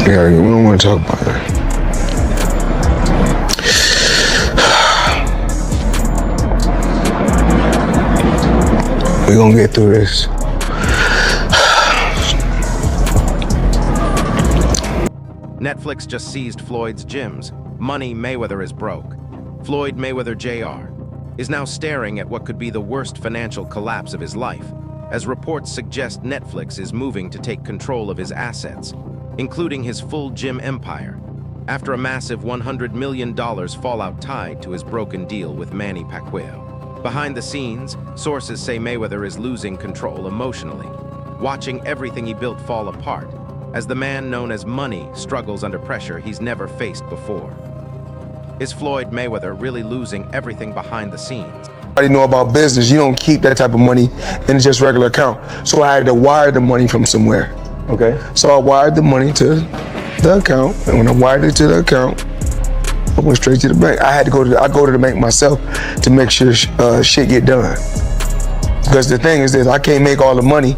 Yeah, we don't want to talk about that. We're gonna get through this. Netflix just seized Floyd's gyms. Money Mayweather is broke. Floyd Mayweather Jr. is now staring at what could be the worst financial collapse of his life, as reports suggest Netflix is moving to take control of his assets, including his full gym empire, after a massive $100 million fallout tied to his broken deal with Manny Pacquiao. Behind the scenes, sources say Mayweather is losing control emotionally, watching everything he built fall apart, as the man known as Money struggles under pressure he's never faced before. Is Floyd Mayweather really losing everything behind the scenes? I know about business. You don't keep that type of money in just regular account. So I had to wire the money from somewhere. Okay. So I wired the money to the account, and when I wired it to the account, I went straight to the bank. I go to the bank myself to make sure shit get done. Because the thing is this, I can't make all the money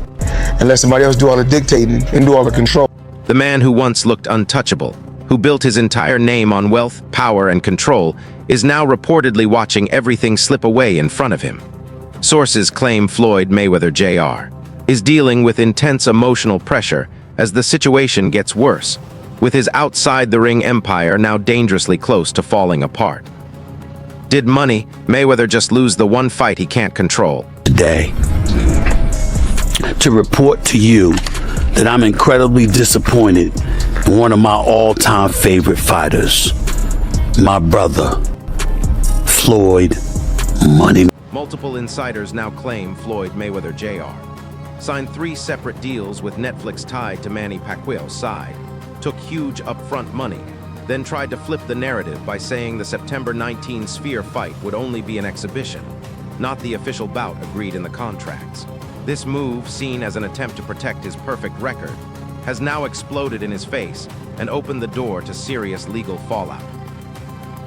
unless somebody else do all the dictating and do all the control. The man who once looked untouchable, who built his entire name on wealth, power, and control, is now reportedly watching everything slip away in front of him. Sources claim Floyd Mayweather Jr. is dealing with intense emotional pressure as the situation gets worse, with his outside-the-ring empire now dangerously close to falling apart. Did Money Mayweather just lose the one fight he can't control? Today, to report to you that I'm incredibly disappointed in one of my all-time favorite fighters, my brother, Floyd Money. Multiple insiders now claim Floyd Mayweather Jr. signed 3 separate deals with Netflix tied to Manny Pacquiao's side, took huge upfront money, then tried to flip the narrative by saying the September 19 Sphere fight would only be an exhibition, not the official bout agreed in the contracts. This move, seen as an attempt to protect his perfect record, has now exploded in his face and opened the door to serious legal fallout.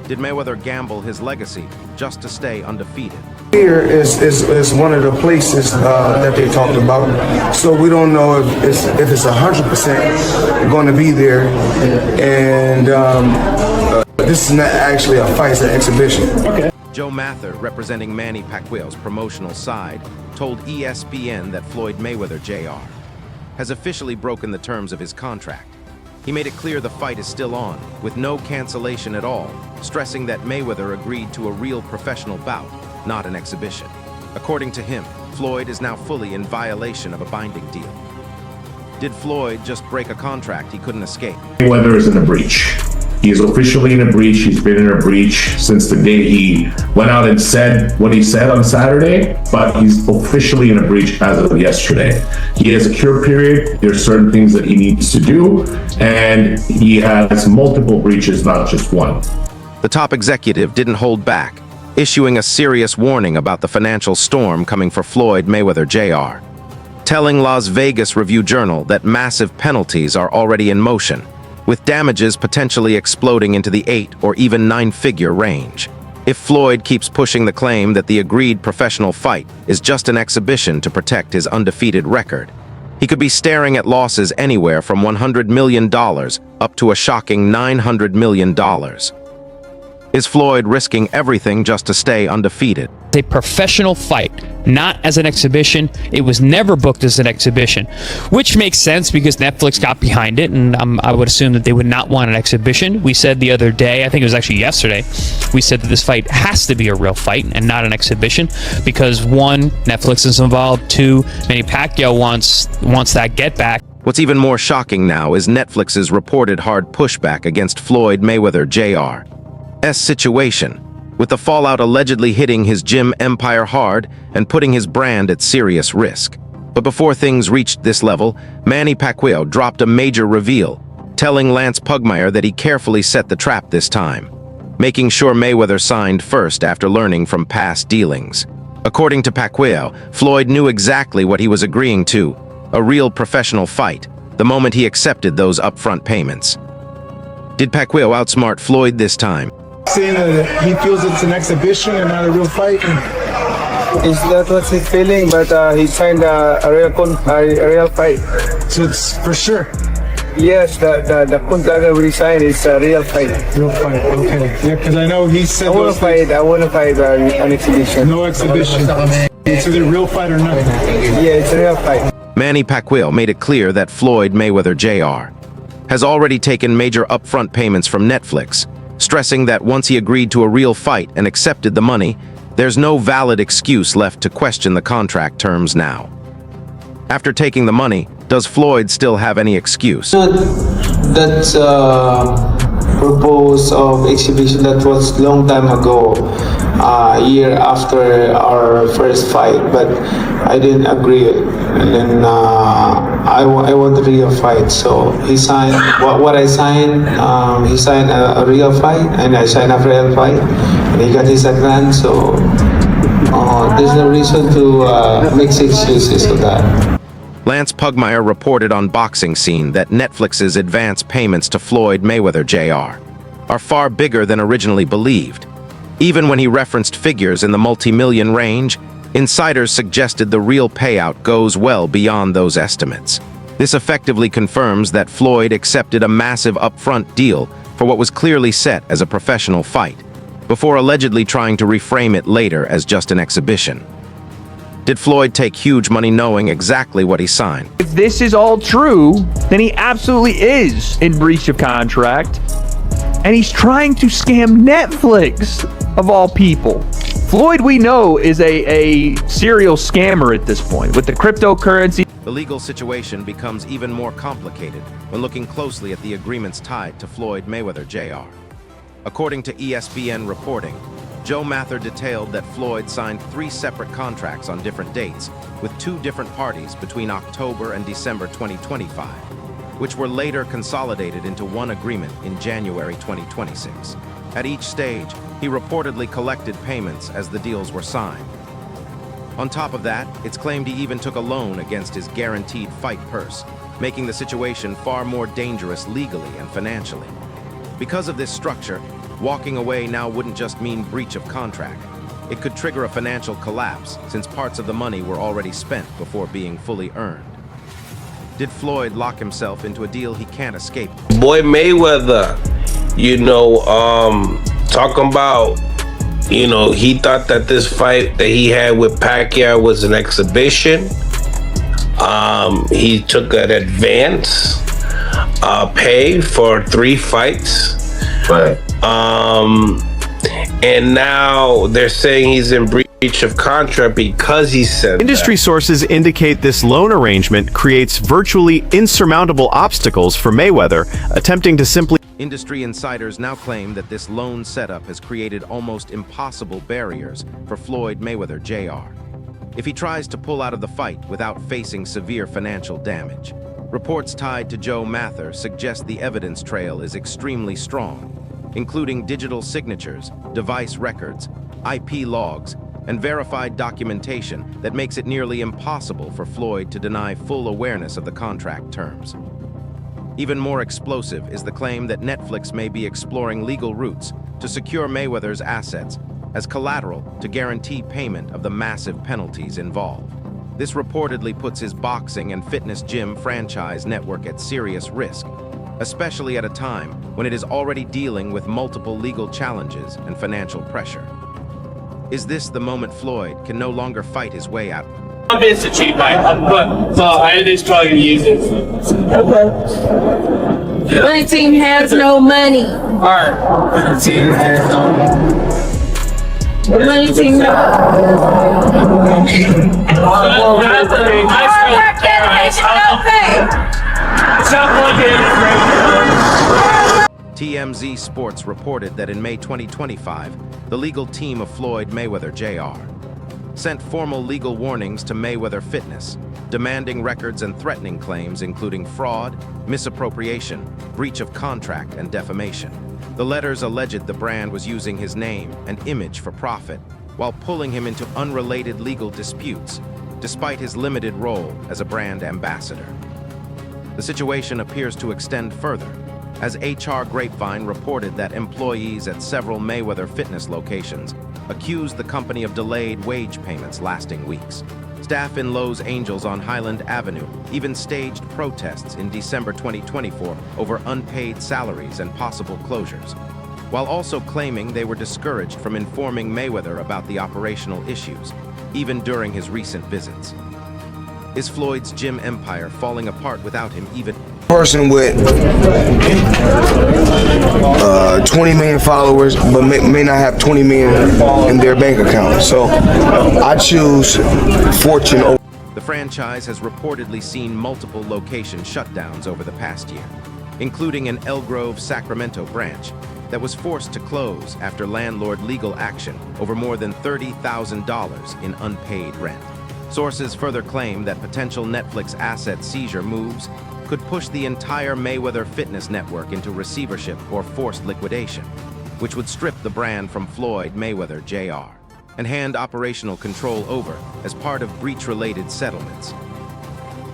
Did Mayweather gamble his legacy just to stay undefeated? Here is one of the places that they talked about, so we don't know if it's 100% going to be there, and this is not actually a fight, it's an exhibition. Okay. Joe Mather, representing Manny Pacquiao's promotional side, told ESPN that Floyd Mayweather Jr. has officially broken the terms of his contract. He made it clear the fight is still on, with no cancellation at all, stressing that Mayweather agreed to a real professional bout, not an exhibition. According to him, Floyd is now fully in violation of a binding deal. Did Floyd just break a contract he couldn't escape? Mayweather is in a breach. He is officially in a breach. He's been in a breach since the day he went out and said what he said on Saturday, but he's officially in a breach as of yesterday. He has a cure period. There's certain things that he needs to do, and he has multiple breaches, not just one. The top executive didn't hold back, issuing a serious warning about the financial storm coming for Floyd Mayweather Jr., telling Las Vegas Review-Journal that massive penalties are already in motion, with damages potentially exploding into the 8 or even 9-figure range. If Floyd keeps pushing the claim that the agreed professional fight is just an exhibition to protect his undefeated record, he could be staring at losses anywhere from $100 million up to a shocking $900 million. Is Floyd risking everything just to stay undefeated? A professional fight, not as an exhibition. It was never booked as an exhibition, which makes sense because Netflix got behind it, and I would assume that they would not want an exhibition. We said the other day, I think it was actually yesterday, we said that this fight has to be a real fight and not an exhibition because 1, Netflix is involved, 2, Manny Pacquiao wants that get back. What's even more shocking now is Netflix's reported hard pushback against Floyd Mayweather Jr.'s situation, with the fallout allegedly hitting his gym empire hard and putting his brand at serious risk. But before things reached this level, Manny Pacquiao dropped a major reveal, telling Lance Pugmire that he carefully set the trap this time, making sure Mayweather signed first after learning from past dealings. According to Pacquiao, Floyd knew exactly what he was agreeing to, a real professional fight, the moment he accepted those upfront payments. Did Pacquiao outsmart Floyd this time? Saying that he feels it's an exhibition and not a real fight. That's what's his feeling, but he signed a real fight. So it's for sure. Yes, the contract we signed is a real fight. Real fight. Okay. Yeah, because I know he said I want those to fight. I want to fight an exhibition. no exhibition. It's either real fight or nothing. Yeah, it's a real fight. Manny Pacquiao made it clear that Floyd Mayweather Jr. has already taken major upfront payments from Netflix, stressing that once he agreed to a real fight and accepted the money, there's no valid excuse left to question the contract terms now. After taking the money, does Floyd still have any excuse? That proposed of exhibition that was long time ago, a year after our first fight, but I didn't agree. And then I want a real fight, so he signed what I signed. He signed a real fight, and I signed a real fight, and he got his advance. So there's no reason to make excuses of that. Lance Pugmire reported on Boxing Scene that Netflix's advance payments to Floyd Mayweather Jr. are far bigger than originally believed. Even when he referenced figures in the multi-million range, insiders suggested the real payout goes well beyond those estimates. This effectively confirms that Floyd accepted a massive upfront deal for what was clearly set as a professional fight, before allegedly trying to reframe it later as just an exhibition. Did Floyd take huge money knowing exactly what he signed? If this is all true, then he absolutely is in breach of contract, and he's trying to scam Netflix, of all people. Floyd, we know, is a serial scammer at this point with the cryptocurrency. The legal situation becomes even more complicated when looking closely at the agreements tied to Floyd Mayweather Jr. According to ESPN reporting, Joe Mather detailed that Floyd signed 3 separate contracts on different dates with 2 different parties between October and December 2025, which were later consolidated into one agreement in January 2026. At each stage, he reportedly collected payments as the deals were signed. On top of that, it's claimed he even took a loan against his guaranteed fight purse, making the situation far more dangerous legally and financially. Because of this structure, walking away now wouldn't just mean breach of contract. It could trigger a financial collapse since parts of the money were already spent before being fully earned. Did Floyd lock himself into a deal he can't escape? Boy Mayweather, talking about, he thought that this fight that he had with Pacquiao was an exhibition. He took an advance pay for 3 fights. Right. And now they're saying he's in breach of contract because he said Industry sources indicate this loan arrangement creates virtually insurmountable obstacles for Mayweather, attempting to simply... Industry insiders now claim that this loan setup has created almost impossible barriers for Floyd Mayweather Jr. if he tries to pull out of the fight without facing severe financial damage. Reports tied to Joe Mather suggest the evidence trail is extremely strong, including digital signatures, device records, IP logs, and verified documentation that makes it nearly impossible for Floyd to deny full awareness of the contract terms. Even more explosive is the claim that Netflix may be exploring legal routes to secure Mayweather's assets as collateral to guarantee payment of the massive penalties involved. This reportedly puts his boxing and fitness gym franchise network at serious risk, especially at a time when it is already dealing with multiple legal challenges and financial pressure. Is this the moment Floyd can no longer fight his way out? It's a cheap bike, but so I just try to use it. Okay. My team has no money. Alright. My team has no money. My team TMZ Sports reported that in May 2025, the legal team of Floyd Mayweather Jr. sent formal legal warnings to Mayweather Fitness, demanding records and threatening claims including fraud, misappropriation, breach of contract, and defamation. The letters alleged the brand was using his name and image for profit while pulling him into unrelated legal disputes, despite his limited role as a brand ambassador. The situation appears to extend further, as HR Grapevine reported that employees at several Mayweather Fitness locations accused the company of delayed wage payments lasting weeks, staff in Los Angeles on Highland Avenue even staged protests in December 2024 over unpaid salaries and possible closures, while also claiming they were discouraged from informing Mayweather about the operational issues, even during his recent visits. Is Floyd's gym empire falling apart without him even? Person with 20 million followers, but may not have 20 million in their bank account. So I choose fortune over. The franchise has reportedly seen multiple location shutdowns over the past year, including an El Grove, Sacramento branch that was forced to close after landlord legal action over more than $30,000 in unpaid rent. Sources further claim that potential Netflix asset seizure moves could push the entire Mayweather fitness network into receivership or forced liquidation, which would strip the brand from Floyd Mayweather Jr. and hand operational control over as part of breach-related settlements.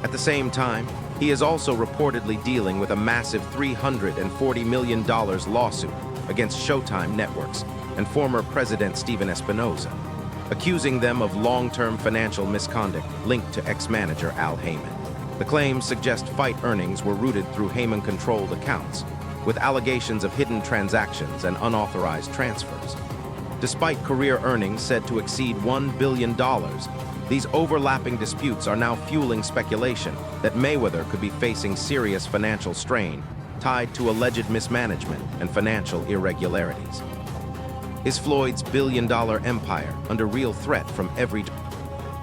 At the same time, he is also reportedly dealing with a massive $340 million lawsuit against Showtime Networks and former President Steven Espinoza, accusing them of long-term financial misconduct linked to ex-manager Al Heyman. The claims suggest fight earnings were routed through Heyman-controlled accounts, with allegations of hidden transactions and unauthorized transfers. Despite career earnings said to exceed $1 billion, these overlapping disputes are now fueling speculation that Mayweather could be facing serious financial strain tied to alleged mismanagement and financial irregularities. Is Floyd's billion-dollar empire under real threat from every...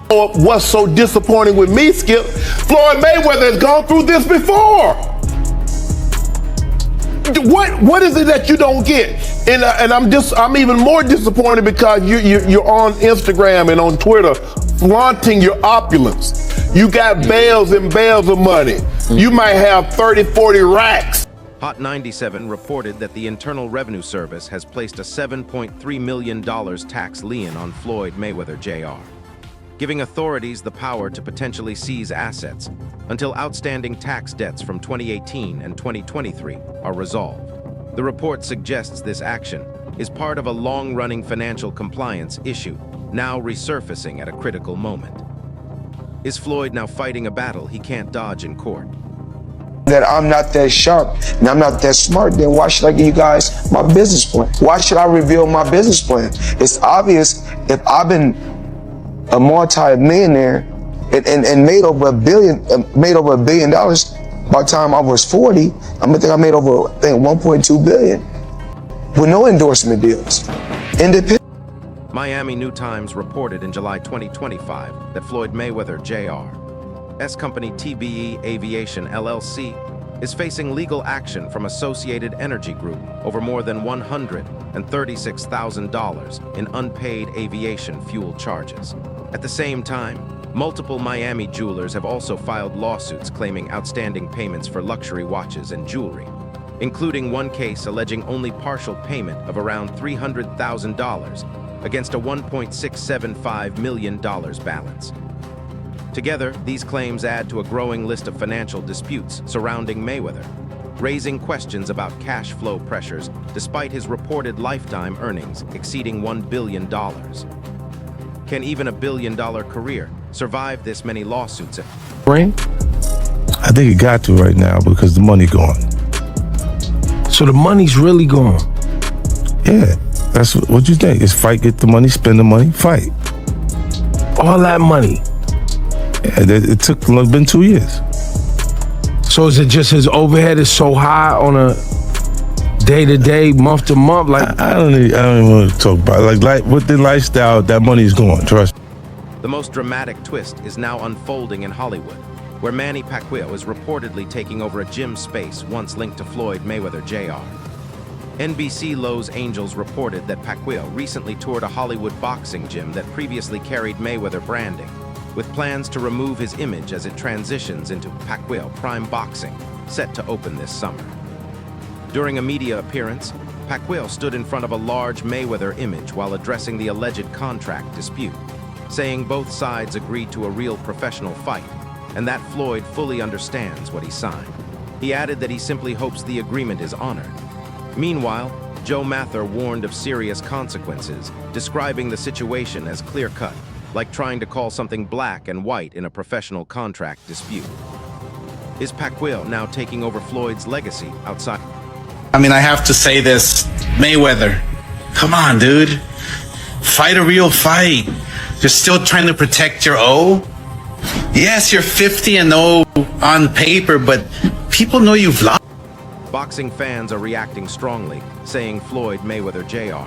What's so disappointing with me, Skip, Floyd Mayweather has gone through this before. What is it that you don't get? And I'm even more disappointed because you're on Instagram and on Twitter flaunting your opulence. You got bales and bales of money. You might have 30, 40 racks. Hot 97 reported that the Internal Revenue Service has placed a $7.3 million tax lien on Floyd Mayweather Jr., giving authorities the power to potentially seize assets until outstanding tax debts from 2018 and 2023 are resolved. The report suggests this action is part of a long-running financial compliance issue now resurfacing at a critical moment. Is Floyd now fighting a battle he can't dodge in court? That I'm not that sharp and I'm not that smart, then why should I give you guys my business plan? Why should I reveal my business plan? It's obvious if I've been a multi-millionaire and made over $1 billion by the time I was 40. I think I made over, I think, 1.2 billion with no endorsement deals. Independent. Miami New Times reported in July 2025 that Floyd Mayweather Jr.'s company TBE Aviation LLC is facing legal action from Associated Energy Group over more than $136,000 in unpaid aviation fuel charges. At the same time, multiple Miami jewelers have also filed lawsuits claiming outstanding payments for luxury watches and jewelry, including one case alleging only partial payment of around $300,000 against a $1.675 million balance. Together, these claims add to a growing list of financial disputes surrounding Mayweather, raising questions about cash flow pressures despite his reported lifetime earnings exceeding $1 billion. Can even a billion-dollar career survive this many lawsuits? Ring? I think it got to right now because the money gone. So the money's really gone? Yeah, that's what you think. It's fight, get the money, spend the money, fight. All that money? Yeah, it took, it's been 2 years. So is it just his overhead is so high on a day-to-day, month-to-month? Like I don't even want to talk about it. Like with the lifestyle, that money is gone, trust me. The most dramatic twist is now unfolding in Hollywood, where Manny Pacquiao is reportedly taking over a gym space once linked to Floyd Mayweather Jr. NBC Los Angeles reported that Pacquiao recently toured a Hollywood boxing gym that previously carried Mayweather branding, with plans to remove his image as it transitions into Pacquiao Prime Boxing, set to open this summer. During a media appearance, Pacquiao stood in front of a large Mayweather image while addressing the alleged contract dispute, saying both sides agreed to a real professional fight and that Floyd fully understands what he signed. He added that he simply hopes the agreement is honored. Meanwhile, Joe Mather warned of serious consequences, describing the situation as clear-cut, like trying to call something black and white in a professional contract dispute. Is Pacquiao now taking over Floyd's legacy outside? I mean, I have to say this, Mayweather, come on, dude. Fight a real fight. You're still trying to protect your O? Yes, you're 50-0 on paper, but people know you've lost. Boxing fans are reacting strongly, saying Floyd Mayweather Jr.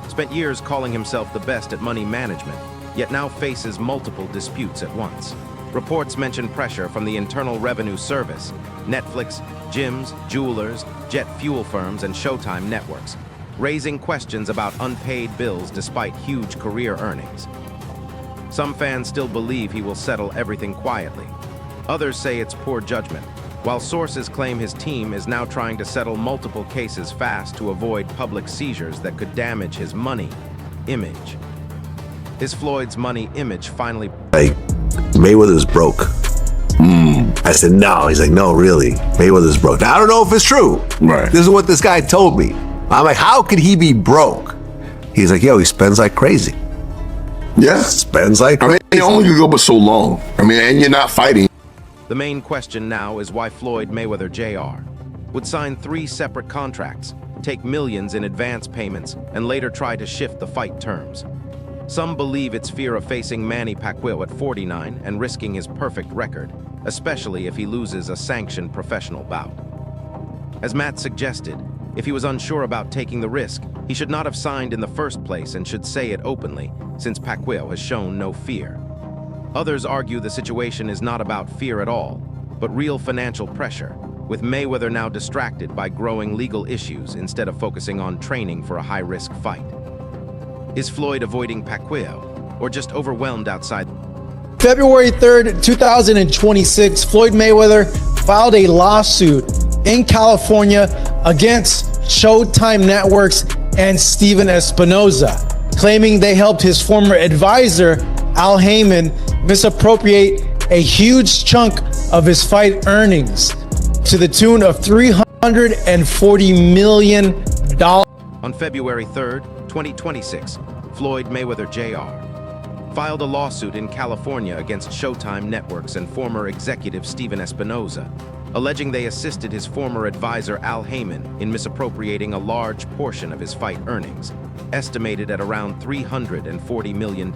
spent years calling himself the best at money management, yet now faces multiple disputes at once. Reports mention pressure from the Internal Revenue Service, Netflix, gyms, jewelers, jet fuel firms, and Showtime networks, raising questions about unpaid bills despite huge career earnings. Some fans still believe he will settle everything quietly. Others say it's poor judgment, while sources claim his team is now trying to settle multiple cases fast to avoid public seizures that could damage his money image. Is Floyd's money image finally... Like, Mayweather's broke. I said, no. He's like, no, really. Mayweather's broke. Now, I don't know if it's true. Right. This is what this guy told me. I'm like, how could he be broke? He's like, yo, he spends like crazy. Yeah. Spends like I crazy. mean, it only could go but so long. I mean, and you're not fighting. The main question now is why Floyd Mayweather Jr. would sign 3 separate contracts, take millions in advance payments, and later try to shift the fight terms. Some believe it's fear of facing Manny Pacquiao at 49 and risking his perfect record, especially if he loses a sanctioned professional bout. As Matt suggested, if he was unsure about taking the risk, he should not have signed in the first place and should say it openly, since Pacquiao has shown no fear. Others argue the situation is not about fear at all, but real financial pressure, with Mayweather now distracted by growing legal issues instead of focusing on training for a high-risk fight. Is Floyd avoiding Pacquiao, or just overwhelmed outside? February 3rd, 2026, Floyd Mayweather filed a lawsuit in California against Showtime Networks and Steven Espinoza, claiming they helped his former advisor, Al Heyman, misappropriate a huge chunk of his fight earnings to the tune of $340 million. On February 3rd, 2026, Floyd Mayweather Jr. filed a lawsuit in California against Showtime Networks and former executive Steven Espinoza, alleging they assisted his former advisor Al Heyman in misappropriating a large portion of his fight earnings, estimated at around $340 million.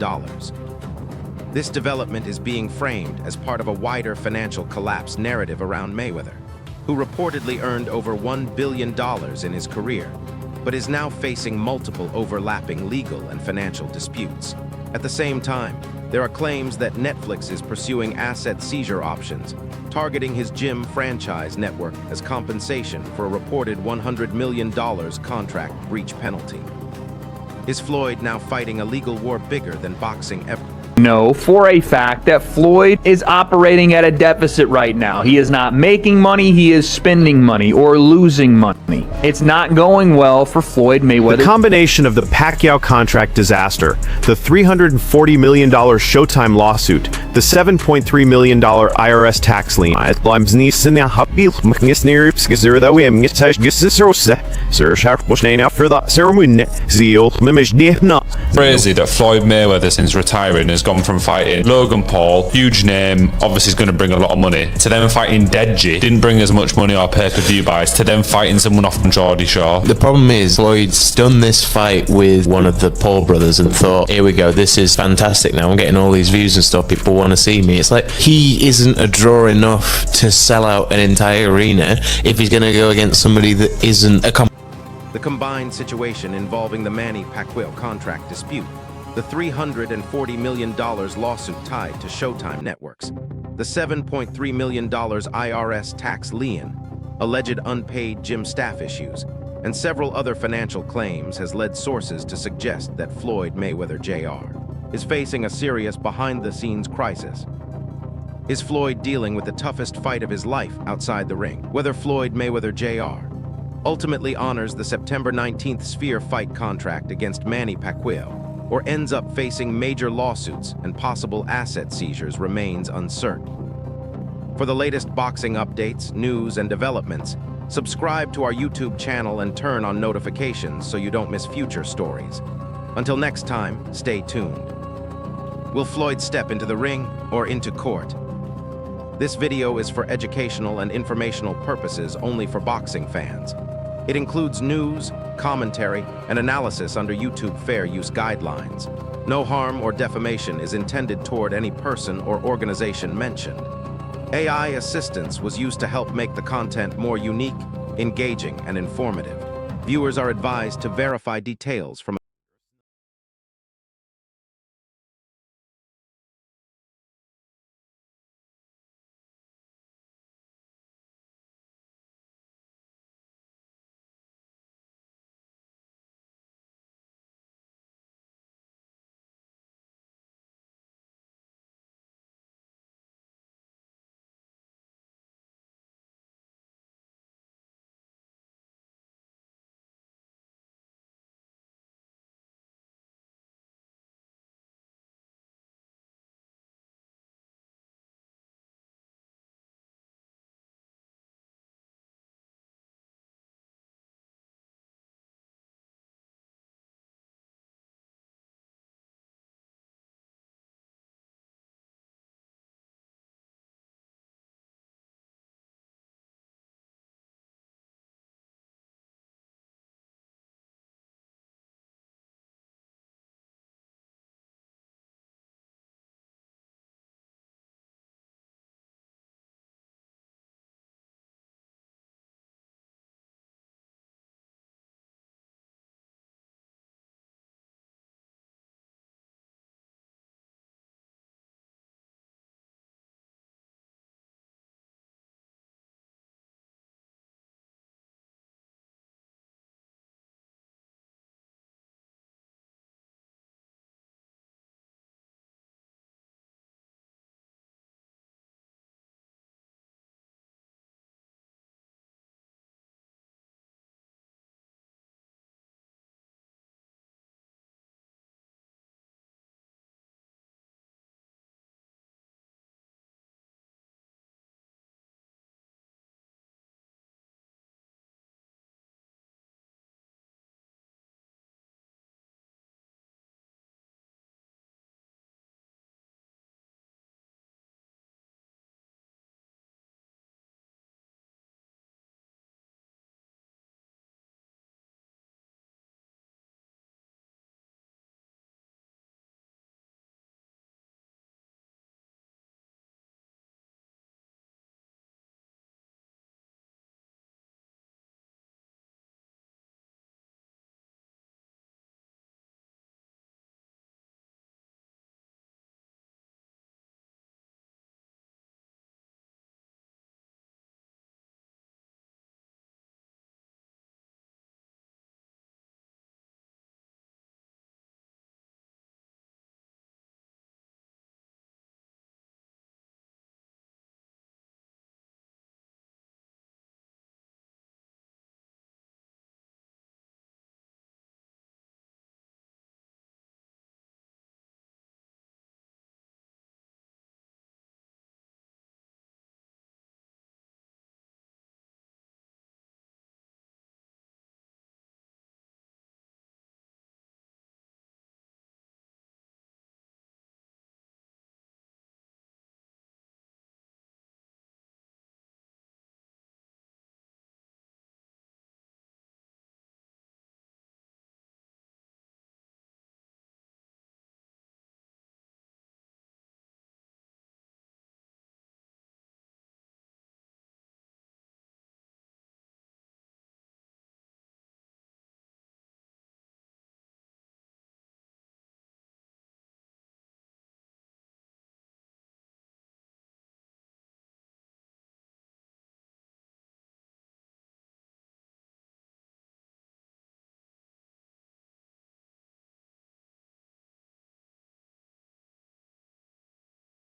This development is being framed as part of a wider financial collapse narrative around Mayweather, who reportedly earned over $1 billion in his career, but is now facing multiple overlapping legal and financial disputes. At the same time, there are claims that Netflix is pursuing asset seizure options, targeting his gym franchise network as compensation for a reported $100 million contract breach penalty. Is Floyd now fighting a legal war bigger than boxing ever? Know for a fact that Floyd is operating at a deficit right now. He is not making money, he is spending money or losing money. It's not going well for Floyd Mayweather. The combination of the Pacquiao contract disaster, the $340 million Showtime lawsuit, the $7.3 million IRS tax lien, crazy that Floyd Mayweather, since retiring, has gone from fighting Logan Paul, huge name, obviously is going to bring a lot of money, to then fighting Deji, didn't bring as much money or pay-per-view buys, to then fighting someone off from Geordie Shore. The problem is Floyd's done this fight with one of the Paul brothers and thought, here we go, this is fantastic now, I'm getting all these views and stuff, people want to see me. It's like, he isn't a draw enough to sell out an entire arena if he's going to go against somebody that isn't a The combined situation involving the Manny Pacquiao contract dispute, the $340 million lawsuit tied to Showtime Networks, the $7.3 million IRS tax lien, alleged unpaid gym staff issues, and several other financial claims has led sources to suggest that Floyd Mayweather Jr. is facing a serious behind-the-scenes crisis. Is Floyd dealing with the toughest fight of his life outside the ring? Whether Floyd Mayweather Jr. ultimately honors the September 19th Sphere fight contract against Manny Pacquiao, or ends up facing major lawsuits and possible asset seizures remains uncertain. For the latest boxing updates, news, and developments, subscribe to our YouTube channel and turn on notifications so you don't miss future stories. Until next time, stay tuned. Will Floyd step into the ring or into court? This video is for educational and informational purposes only for boxing fans. It includes news, commentary, and analysis under YouTube fair use guidelines. No harm or defamation is intended toward any person or organization mentioned. AI assistance was used to help make the content more unique, engaging, and informative. Viewers are advised to verify details from